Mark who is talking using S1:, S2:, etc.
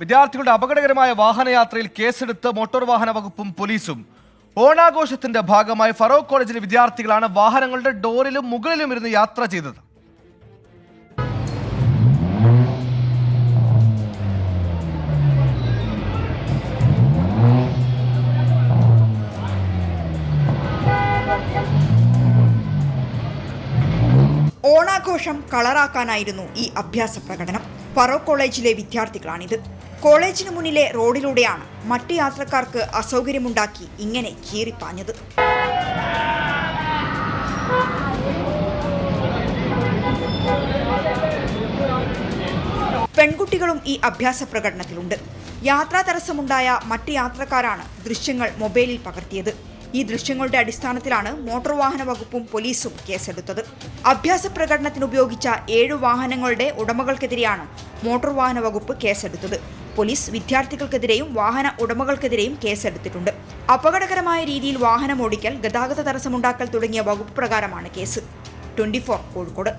S1: വിദ്യാർത്ഥികളുടെ അപകടകരമായ വാഹനയാത്രയിൽ കേസെടുത്ത് മോട്ടോർ വാഹന വകുപ്പും പോലീസും. ഓണാഘോഷത്തിന്റെ ഭാഗമായി ഫറൂഖ് കോളേജിലെ വിദ്യാർത്ഥികളാണ് വാഹനങ്ങളുടെ ഡോറിലും മുകളിലും ഇരുന്ന് യാത്ര ചെയ്തത്.
S2: ഓണാഘോഷം കളറാക്കാനായിരുന്നു ഈ അഭ്യാസ പ്രകടനം. ഫറൂഖ് കോളേജിലെ വിദ്യാർത്ഥികളാണിത്. കോളേജിന് മുന്നിലെ റോഡിലൂടെയാണ് മറ്റ് യാത്രക്കാർക്ക് അസൗകര്യമുണ്ടാക്കി ഇങ്ങനെ ചീറിപ്പാഞ്ഞത്. പെൺകുട്ടികളും ഈ അഭ്യാസ പ്രകടനത്തിലുണ്ട്. യാത്രാ തടസ്സമുണ്ടായ മറ്റ് യാത്രക്കാരാണ് ദൃശ്യങ്ങൾ മൊബൈലിൽ പകർത്തിയത്. ഈ ദൃശ്യങ്ങളുടെ അടിസ്ഥാനത്തിലാണ് മോട്ടോർ വാഹന വകുപ്പും പോലീസും കേസെടുത്തത്. അഭ്യാസ പ്രകടനത്തിന് ഉപയോഗിച്ച 7 വാഹനങ്ങളുടെ ഉടമകൾക്കെതിരെയാണ് മോട്ടോർ വാഹന വകുപ്പ് കേസെടുത്തത്. പോലീസ് വിദ്യാർത്ഥികൾക്കെതിരെയും വാഹന ഉടമകൾക്കെതിരെയും കേസെടുത്തിട്ടുണ്ട്. അപകടകരമായ രീതിയിൽ വാഹനം ഓടിക്കൽ, ഗതാഗത തടസ്സമുണ്ടാക്കൽ തുടങ്ങിയ വകുപ്പ് പ്രകാരമാണ് കേസ്. 24 കോഴിക്കോട്.